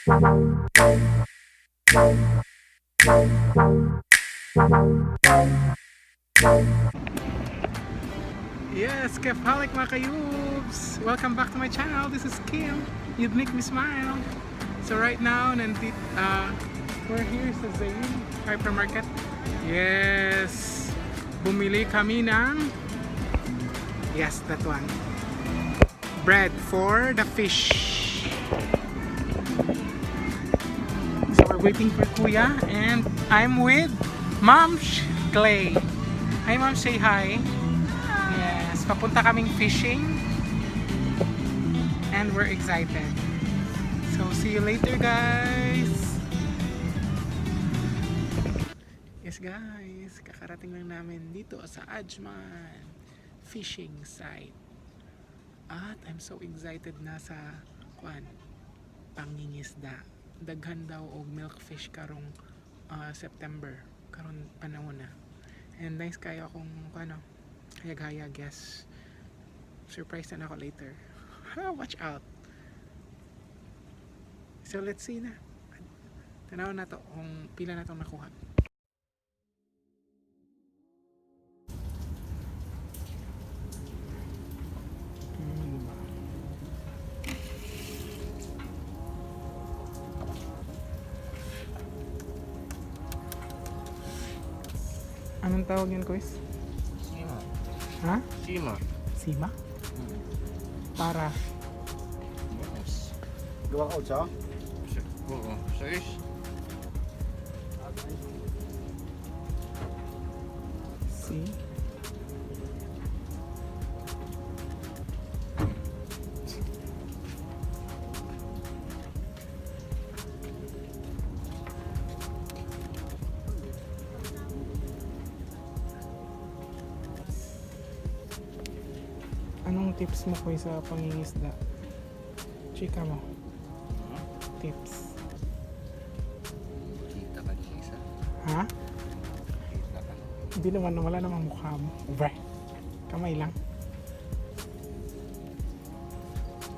Yes, kefalik mga kayubs! Welcome back to my channel. This is Kim. You'd make me smile. So right now, we're here sa Zayn Hypermarket. Yes! Bumili kami ng... Yes, that one. Bread for the fish. So we're waiting for Kuya and I'm with Mom Clay. Hi Mom, say hi. Yes, papunta kaming fishing and we're excited. So see you later guys. Yes guys, kakarating lang namin dito sa Ajman fishing site. At I'm so excited na sa pangingisda. Daghan daw og milkfish karong September karon panahon na. And nice kayo akong hayag-hayag, guess. Surprise na ako later. Watch out. So let's see na. Tanaw na to kung pila na tong nakuha. Anong tawag yan, Kuis? Sima. Ha? Sima. Sima? Para? Bangus. Dua ka siya? Oo. Sais. See? Anong tips mo ko sa pangingisda? Chika mo. Tips. Kita ka niya isa. Ha? Kita ka. Hindi naman, wala namang mukha mo. Bre. Kamay lang.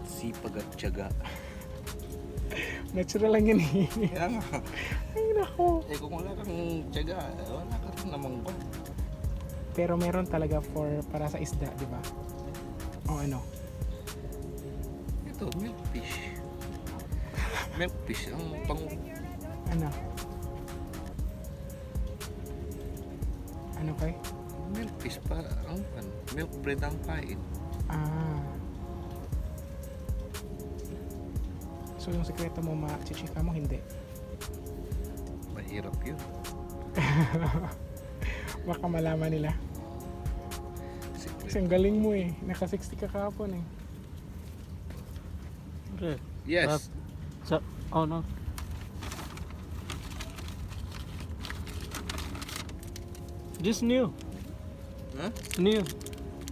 Sipag at tiyaga. Natural lang yan eh. Kaya nga. Ay nako. Eh kung wala kang tiyaga, wala ka rin namang ba? Pero meron talaga para sa isda, di ba? O ano? Ito, milkfish. Milkfish ang pang... Ano? Ano kay? Milkfish pa ang milk bread ang kain. Ah. So yung sekreto mo ma-chichika mo, hindi? Mahirap yun. Baka malaman nila. Kasi ang galing mo eh. Naka 60 ka kahapon eh. Okay. Yes. So, oh no. This new. Huh? New.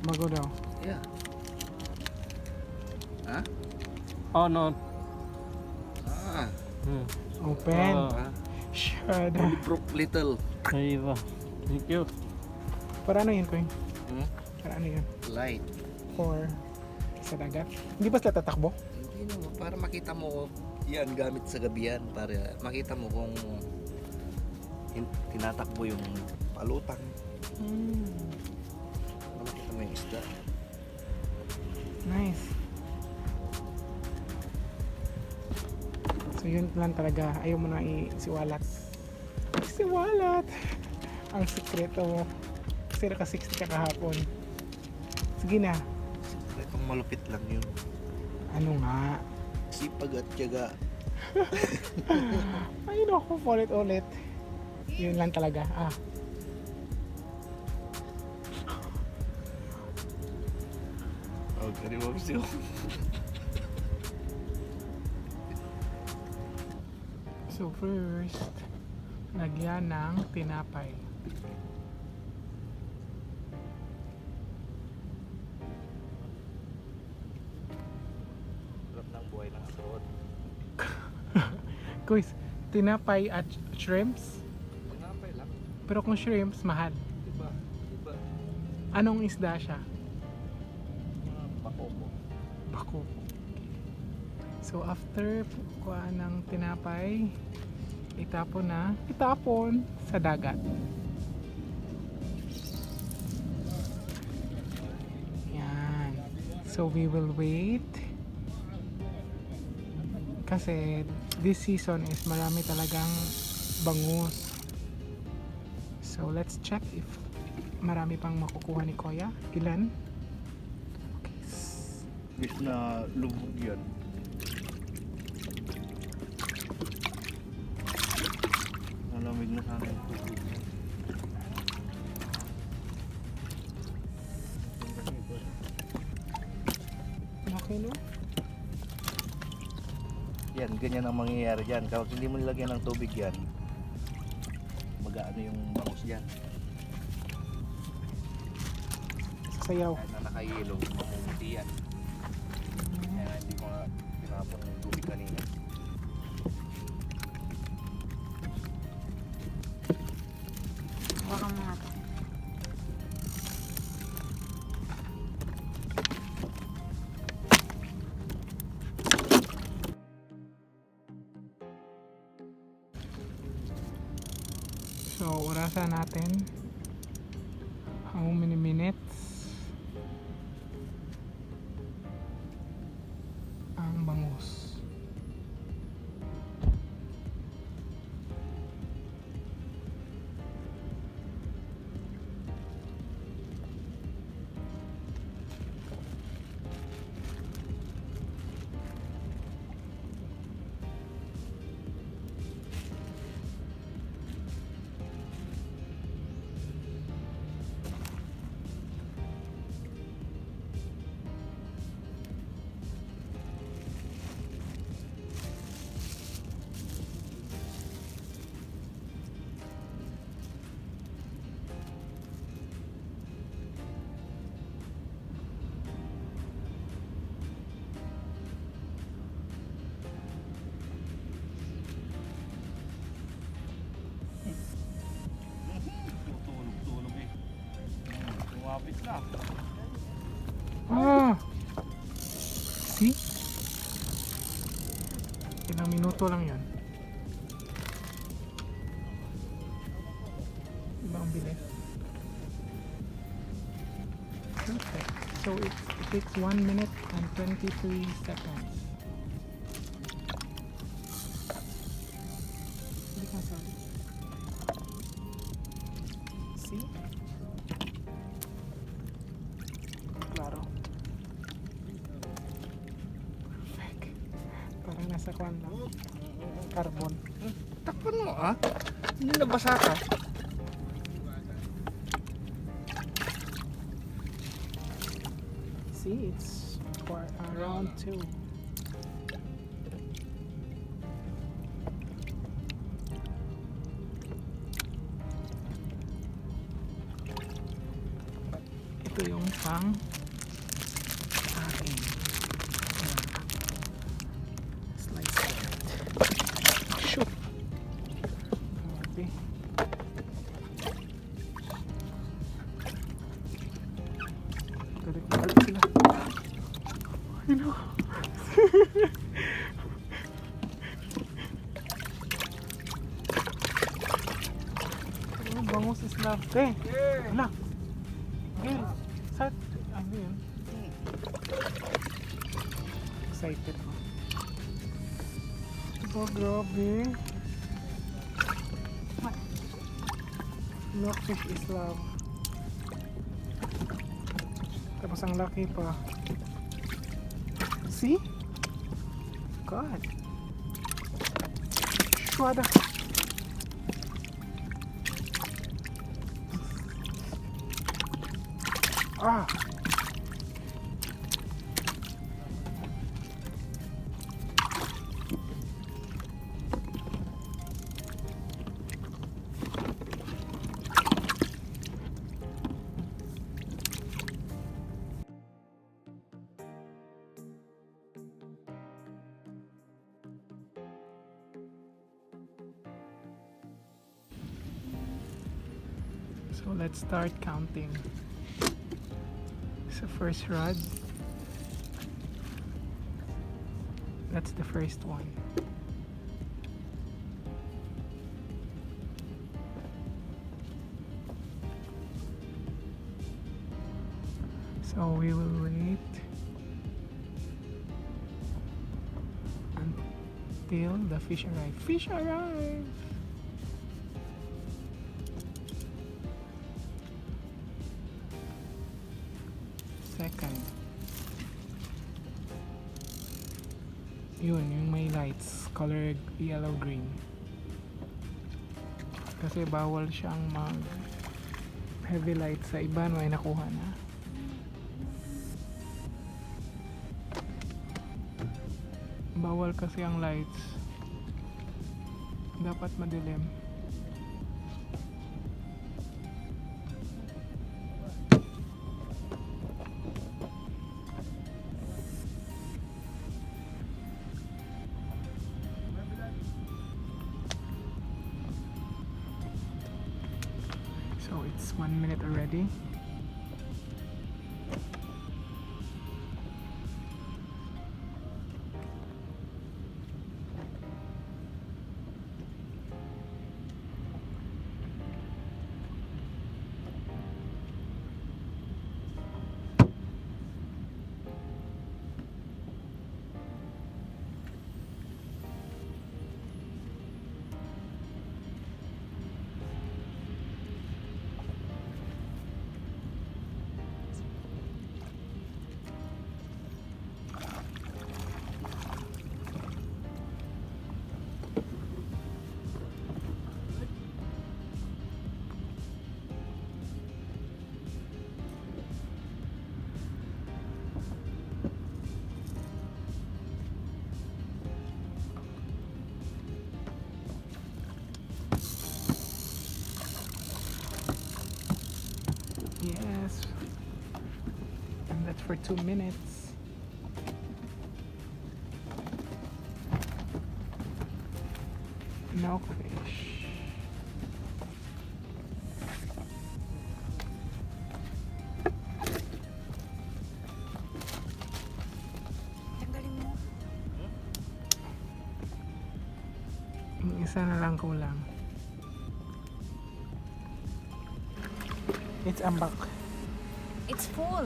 Bago daw. Yeah. Ha? Oh no. Ah. Open. Ah. Shut Only broke little. Aywa. Thank you. Para ano yun, Koy? Hmm? Para ano yun? Light. For sa dagat? Hindi ba sila tatakbo? Hindi naman. Para makita mo yan gamit sa gabi yan. Para makita mo kung tinatakbo yung palutang. Para makita mo yung isda. Nice. So yun lang talaga. Ayaw mo na isiwalat. Isiwalat! Ang sikreto mo. Kasi naka 60 ka kahapon. Sige na. Itong malupit lang yun. Ano nga? Sipag at tiyaga. Ay naku, ulit. Yun lang talaga. Oh, kariwag siya. So first, lagyan ng tinapay. Sarap ng buhay ng abroad. Guys, tinapay at shrimps. Tinapay lang. Pero kung shrimps, mahal. Diba? Diba? Anong isda siya? Mga pakoko. Bako. So after kuha ng tinapay, itapon sa dagat. Yan. So we will wait. Kasi this season is marami talagang bangus. So let's check if marami pang makukuha ni Kuya. Ilan? Bis na lubog yan. Malamig na sana yung tubig. Okay no? Yan, ganyan ang mangyayari dyan. Kapag hindi mo nilagyan ng tubig yan, mag-ano yung bangus dyan. Sayaw. Kahit na nakahilo, mamumuti yan. Kaya hindi ko nga pinapon ng tubig kanina. Baka mga to. So, orasan natin how many minutes ang bangus. Tulog eh. Tumapit na. Ah! See? Ilang minuto lang yan. Ibang bilis. Perfect. So it takes 1 minute and 23 seconds. Hindi ka sabi. See? Klaro. Perfect. Parang nasa kwan lang. Carbon. Takpan mo ah. Hindi nabasa ka. See, it's for around 2. Ito yung pang akin. Ayan. Slice it. Shoot! Grabe. Galit sila. I know. Oh, bangus is love. Wala. Okay. Sat. Ano yun? Excited ako. Oh, grabe. Milkfish is love. Tapos ang laki pa. See? God. Shwada. Ah. So let's start counting. Sa first rod. That's the first one. So we will wait until the fish arrive. Fish arrive! Second. Yun, yung may lights. Color yellow-green. Kasi bawal siyang mag heavy light sa iba no ay nakuha na. Bawal kasi ang lights. Dapat madilim. So it's 1 minute already. Yes. And that's for 2 minutes. No fish. Tanggalin mo. Yung isa na lang kulang. It's ambak. It's full.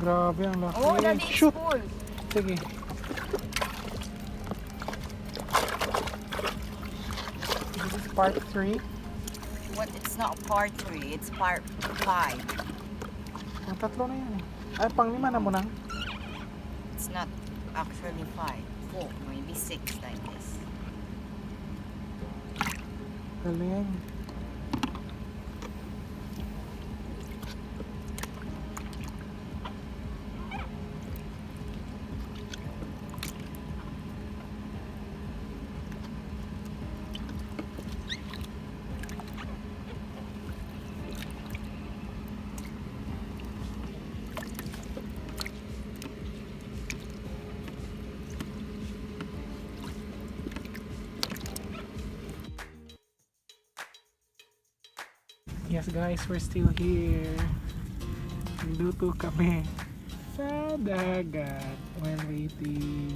Grabe ang laki. Oh, Daddy, it's Shoot! full. Sige. This is part 3. What? It's not part 3. It's part 5. Ang tatlo na yan eh. Ay, pang 5 na mo nang. It's not actually 5. 4, maybe 6 like this. Galing. Yes guys, we're still here. Luto kami sa dagat while waiting.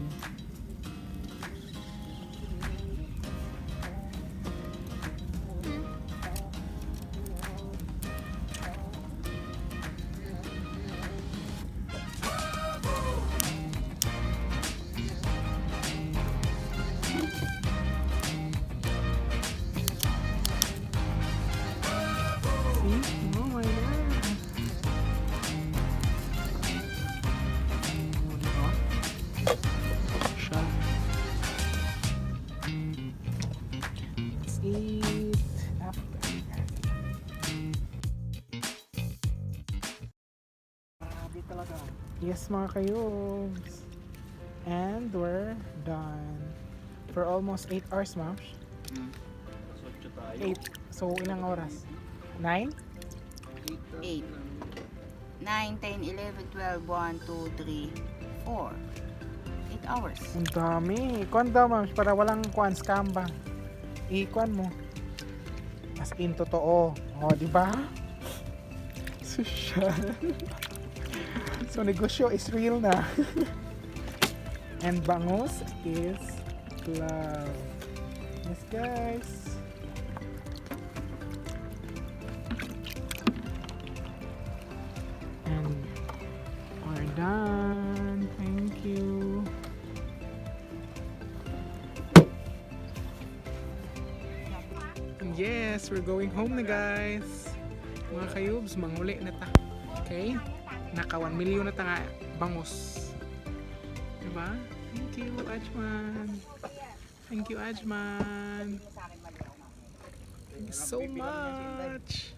Oh my god. Shell. Let's eat after. Grabe talaga. Yes mga kayobs. And we're done. For almost 8 hours, ma'am. 8. So, ilang oras? 9? 8. 9, 10, 11, 12, 1, 2, 3, 4. 8 hours. Ang dami. Ikuan daw, ma'am, para walang kuan scam ba. Ikuan mo. As in, totoo. O, di ba? Social. So negosyo is real na. And Bangus is love. Yes guys. And we're done. Thank you. And yes, we're going home na guys. Mga kayubs, manguli na ta. Okay? Naka 1 million na ta nga bangus. Diba? Thank you, Ajman. Thank you, Ajman. Thank you so much.